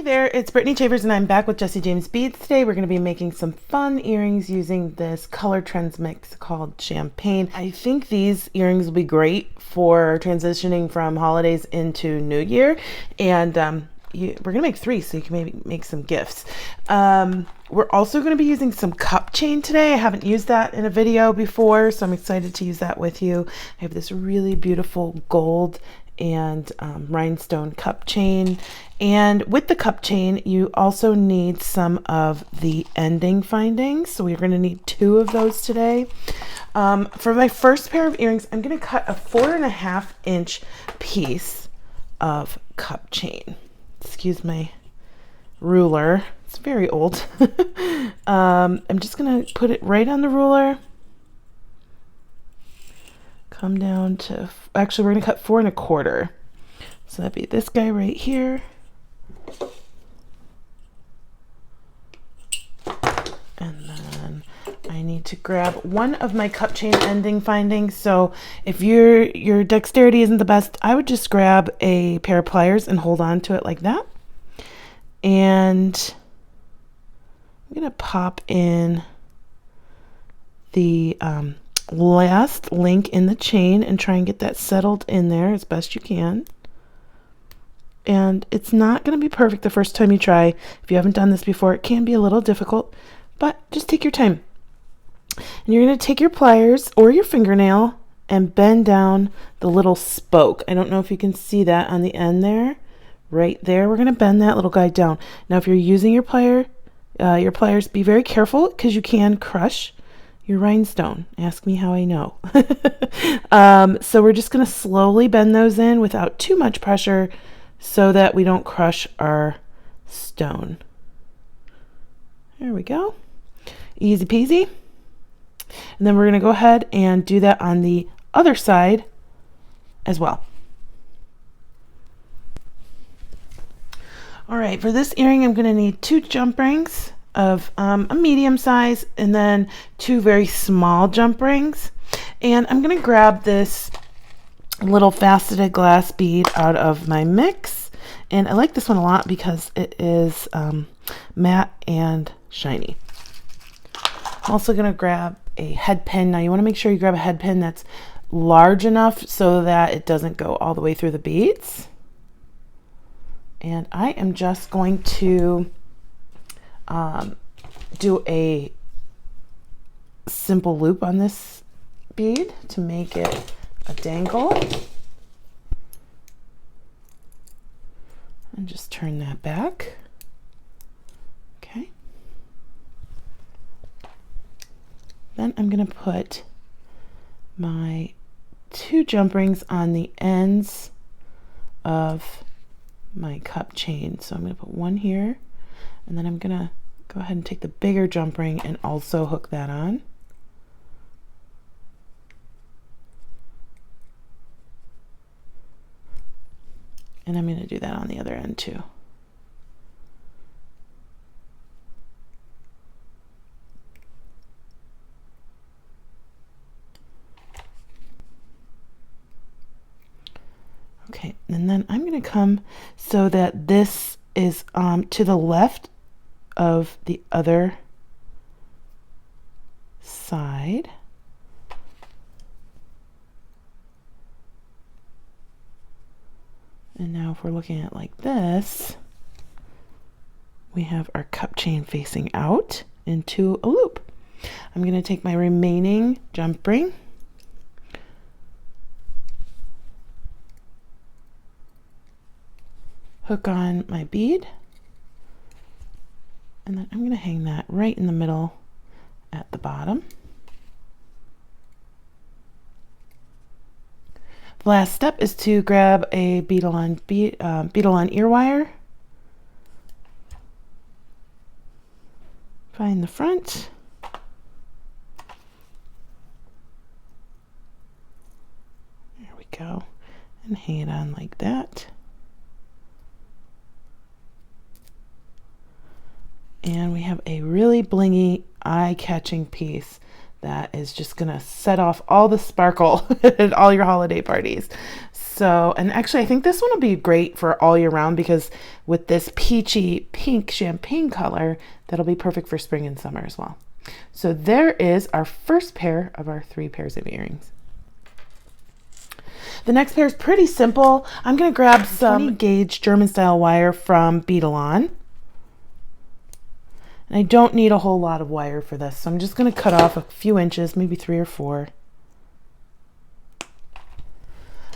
Hey there, it's Brittany Chavers and I'm back with Jesse James Beads. Today we're going to be making some fun earrings using this Color Trends mix called Champagne. I think these earrings will be great for transitioning from holidays into New Year, and we're going to make 3 so you can maybe make some gifts. We're also going to be using some cup chain today. I haven't used that in a video before, so I'm excited to use that with you. I have this really beautiful gold and rhinestone cup chain, and with the cup chain you also need some of the ending findings, so we're going to need 2 of those today. For my first pair of earrings, I'm going to cut a 4.5-inch piece of cup chain. Excuse my ruler, it's very old. I'm just going to put it right on the ruler, come down to, actually we're going to cut 4 1/4. So that'd be this guy right here. And then I need to grab one of my cup chain ending findings. So if your dexterity isn't the best, I would just grab a pair of pliers and hold on to it like that. And I'm going to pop in the last link in the chain and try and get that settled in there as best you can. And it's not going to be perfect the first time you try. If you haven't done this before, it can be a little difficult, but just take your time. And you're going to take your pliers or your fingernail and bend down the little spoke. I don't know if you can see that on the end there. Right there, we're going to bend that little guy down. Now if you're using your pliers, be very careful because you can crush your rhinestone. Ask me how I know. So we're just going to slowly bend those in without too much pressure so that we don't crush our stone. There we go. Easy peasy. And then we're going to go ahead and do that on the other side as well. All right, for this earring, I'm going to need 2 jump rings of a medium size and then 2 very small jump rings. And I'm going to grab this little faceted glass bead out of my mix. And I like this one a lot because it is matte and shiny. I'm also going to grab a head pin. Now you want to make sure you grab a head pin that's large enough so that it doesn't go all the way through the beads. And I am just going to do a simple loop on this bead to make it a dangle. And just turn that back. Okay. Then I'm going to put my 2 jump rings on the ends of my cup chain. So I'm going to put one here, and then I'm going to go ahead and take the bigger jump ring and also hook that on. And I'm going to do that on the other end too. Okay, and then I'm going to come so that this is to the left of the other side. And now if we're looking at it like this, we have our cup chain facing out into a loop. I'm going to take my remaining jump ring, hook on my bead, and then I'm going to hang that right in the middle at the bottom. The last step is to grab a beadle on ear wire, find the front, there we go, and hang it on like that. And we have a really blingy, eye-catching piece that is just gonna set off all the sparkle at all your holiday parties. So, and actually I think this one will be great for all year round because with this peachy pink champagne color, that'll be perfect for spring and summer as well. So there is our first pair of our 3 pairs of earrings. The next pair is pretty simple. I'm going to grab some 20 gauge German style wire from Beadable. And I don't need a whole lot of wire for this, so I'm just going to cut off a few inches, maybe 3 or 4.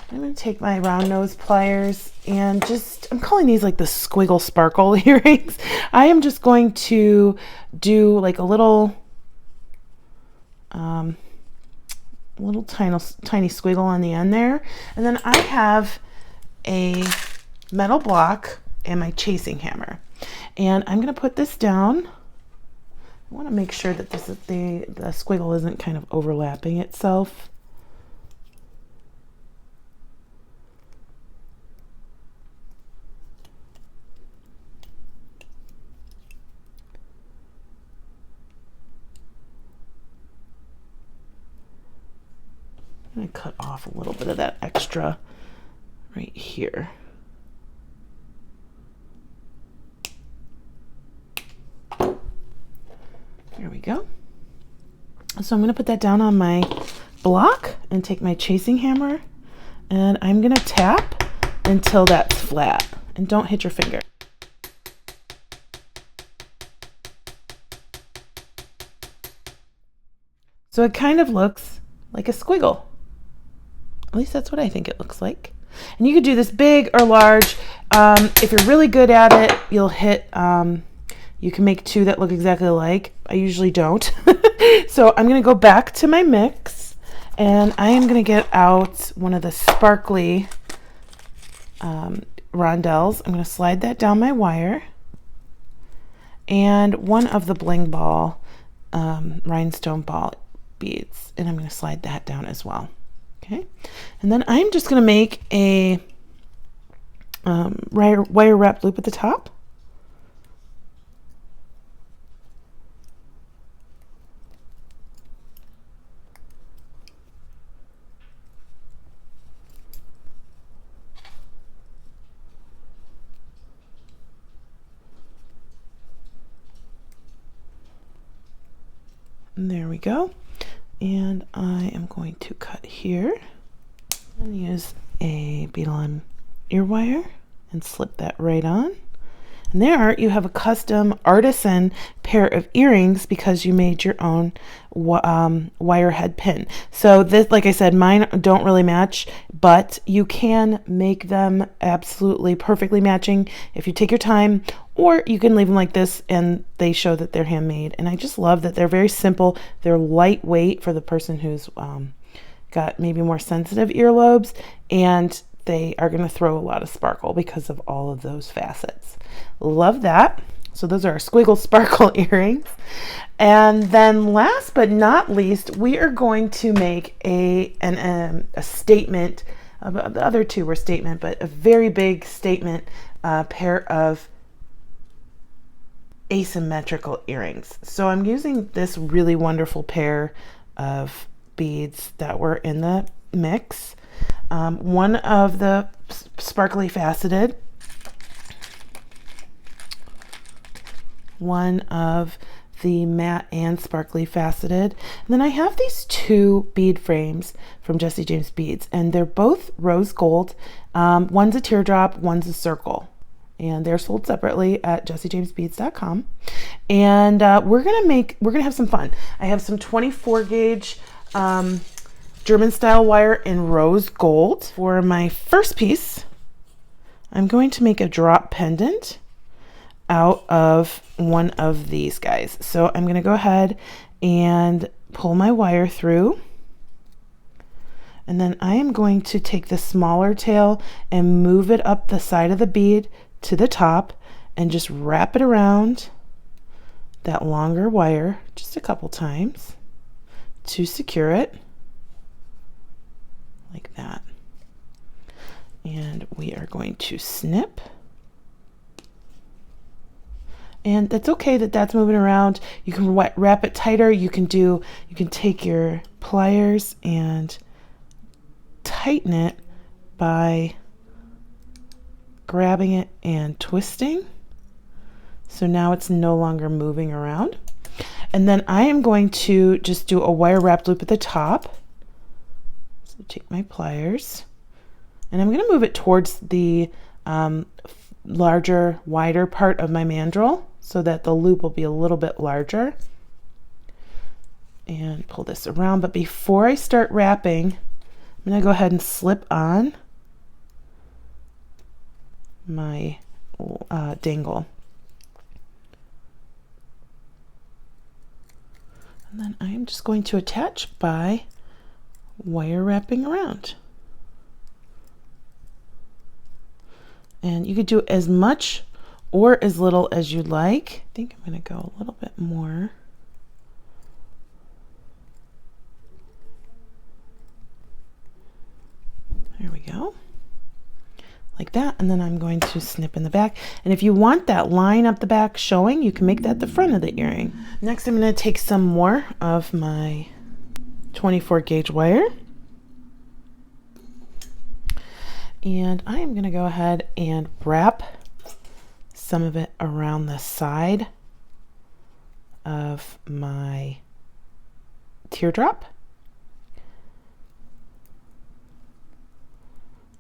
I'm going to take my round nose pliers and I'm calling these like the squiggle sparkle earrings. I am just going to do like a little tiny squiggle on the end there. And then I have a metal block and my chasing hammer. And I'm going to put this down. I want to make sure that the squiggle isn't kind of overlapping itself. I'm going to cut off a little bit of that extra right here. There we go. So I'm going to put that down on my block and take my chasing hammer, and I'm going to tap until that's flat, and don't hit your finger. So it kind of looks like a squiggle. At least that's what I think it looks like. And you could do this big or large. If you're really good at it, you'll hit, you can make 2 that look exactly alike. I usually don't. So I'm going to go back to my mix, and I am going to get out one of the sparkly rondelles. I'm going to slide that down my wire, and one of the bling ball rhinestone ball beads, and I'm going to slide that down as well. Okay, and then I'm just going to make a wire wrap loop at the top. And there we go. And I am going to cut here and use a Beadable ear wire and slip that right on. And there you have a custom artisan pair of earrings because you made your own wire head pin. So this, like I said, mine don't really match, but you can make them absolutely perfectly matching if you take your time, or you can leave them like this and they show that they're handmade. And I just love that they're very simple. They're lightweight for the person who's got maybe more sensitive earlobes, and they are going to throw a lot of sparkle because of all of those facets. Love that. So those are our squiggle sparkle earrings. And then last but not least, we are going to make a statement. The other 2 were statement, but a very big statement pair of asymmetrical earrings. So I'm using this really wonderful pair of beads that were in the mix. One of the sparkly faceted, one of the matte and sparkly faceted, and then I have these 2 bead frames from Jessie James Beads, and they're both rose gold. One's a teardrop, one's a circle, and they're sold separately at jessiejamesbeads.com. And we're gonna have some fun. I have some 24 gauge German style wire in rose gold. For my first piece, I'm going to make a drop pendant out of one of these guys. So I'm going to go ahead and pull my wire through, and then I am going to take the smaller tail and move it up the side of the bead to the top and just wrap it around that longer wire just a couple times to secure it like that. And we are going to snip. And that's okay that that's moving around. You can wrap it tighter. You can take your pliers and tighten it by grabbing it and twisting. So now it's no longer moving around. And then I am going to just do a wire wrapped loop at the top. So take my pliers and I'm going to move it towards the larger, wider part of my mandrel so that the loop will be a little bit larger. And pull this around. But before I start wrapping, I'm going to go ahead and slip on my dangle. And then I am just going to attach by wire wrapping around. And you could do as much or as little as you like. I think I'm going to go a little bit more. There we go. Like that, and then I'm going to snip in the back. And if you want that line up the back showing, you can make that the front of the earring. Next, I'm going to take some more of my 24 gauge wire. And I am going to go ahead and wrap some of it around the side of my teardrop.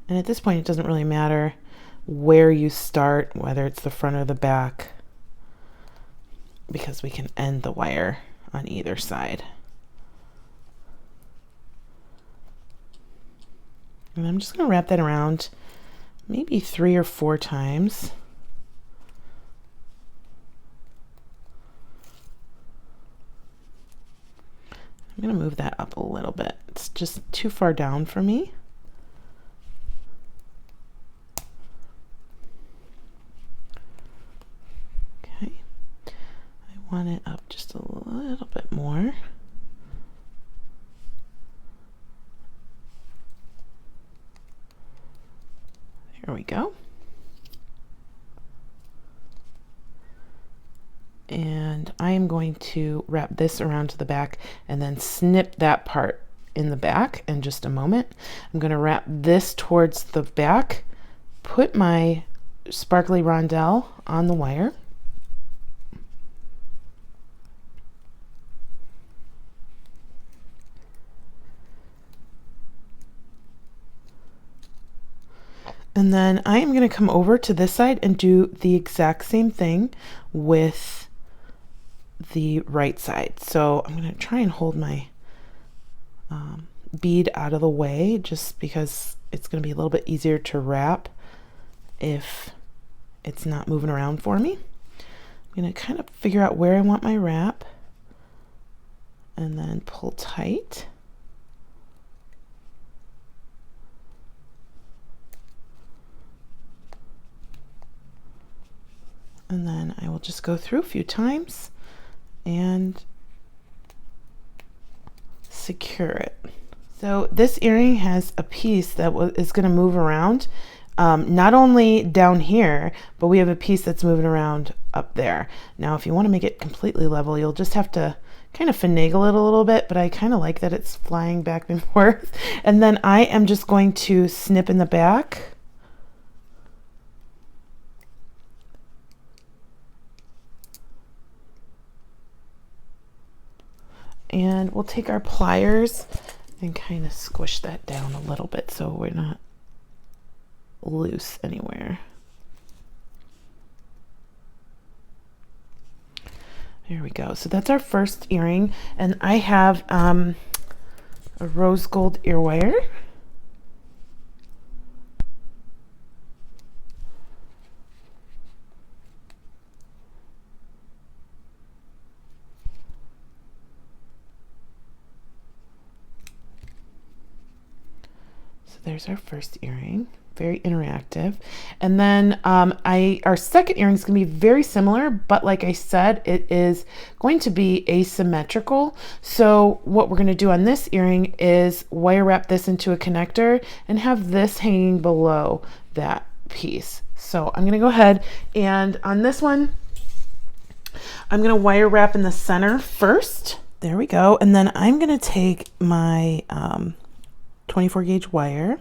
And at this point, it doesn't really matter where you start, whether it's the front or the back, because we can end the wire on either side. And I'm just going to wrap that around maybe 3 or 4 times. I'm going to move that up a little bit. It's just too far down for me. Want it up just a little bit more. There we go. And I am going to wrap this around to the back and then snip that part in the back in just a moment. I'm going to wrap this towards the back, put my sparkly rondelle on the wire. And then I am going to come over to this side and do the exact same thing with the right side. So I'm going to try and hold my bead out of the way just because it's going to be a little bit easier to wrap if it's not moving around for me. I'm going to kind of figure out where I want my wrap and then pull tight. And then I will just go through a few times and secure it. So this earring has a piece that is going to move around, not only down here, but we have a piece that's moving around up there. Now, if you want to make it completely level, you'll just have to kind of finagle it a little bit, but I kind of like that it's flying back and forth. And then I am just going to snip in the back. And we'll take our pliers and kind of squish that down a little bit so we're not loose anywhere. There we go. So that's our first earring, and I have a rose gold ear wire. There's our first earring, very interactive. And then our second earring is going to be very similar, but like I said, it is going to be asymmetrical. So what we're going to do on this earring is wire wrap this into a connector and have this hanging below that piece. So I'm going to go ahead and on this one, I'm going to wire wrap in the center first. There we go. And then I'm going to take my 24 gauge wire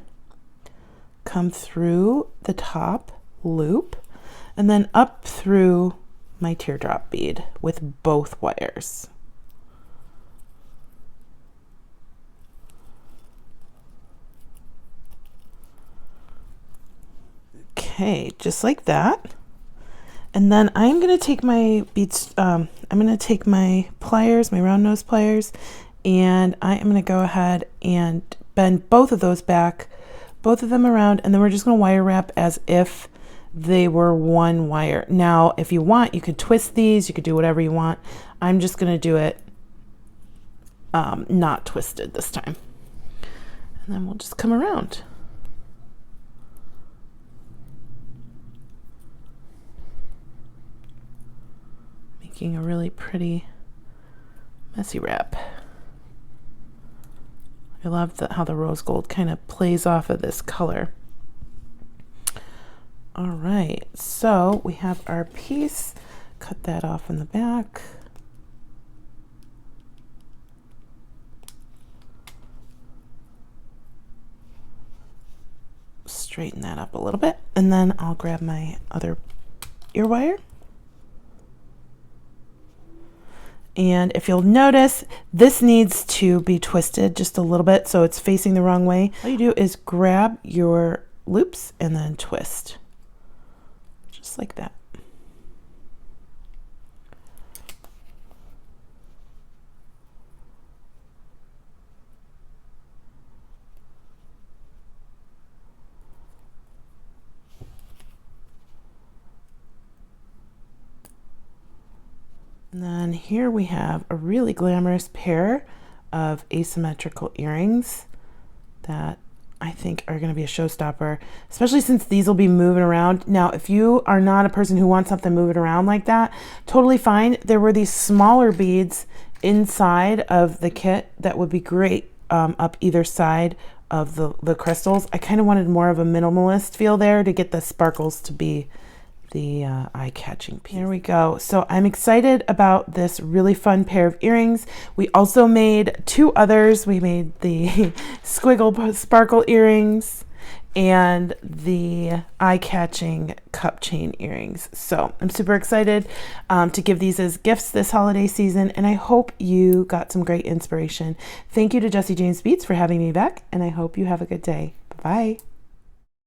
come through the top loop and then up through my teardrop bead with both wires. Okay, just like that. And then I'm going to take my beads, I'm going to take my pliers, my round nose pliers, and I am going to go ahead and bend both of those back, both of them around, and then we're just going to wire wrap as if they were one wire. Now, if you want, you could twist these, you could do whatever you want. I'm just going to do it not twisted this time. And then we'll just come around. Making a really pretty messy wrap. I love how the rose gold kind of plays off of this color. All right, so we have our piece. Cut that off in the back. Straighten that up a little bit, and then I'll grab my other ear wire. And if you'll notice, this needs to be twisted just a little bit so it's facing the wrong way. All you do is grab your loops and then twist. Just like that. And then here we have a really glamorous pair of asymmetrical earrings that I think are going to be a showstopper, especially since these will be moving around. Now, if you are not a person who wants something moving around like that, totally fine. There were these smaller beads inside of the kit that would be great up either side of the crystals. I kind of wanted more of a minimalist feel there to get the sparkles to be the eye-catching piece. Here we go. So I'm excited about this really fun pair of earrings. We also made two others. We made the squiggle sparkle earrings and the eye-catching cup chain earrings. So I'm super excited to give these as gifts this holiday season, and I hope you got some great inspiration. Thank you to Jessie James Beads for having me back, and I hope you have a good day. Bye-bye.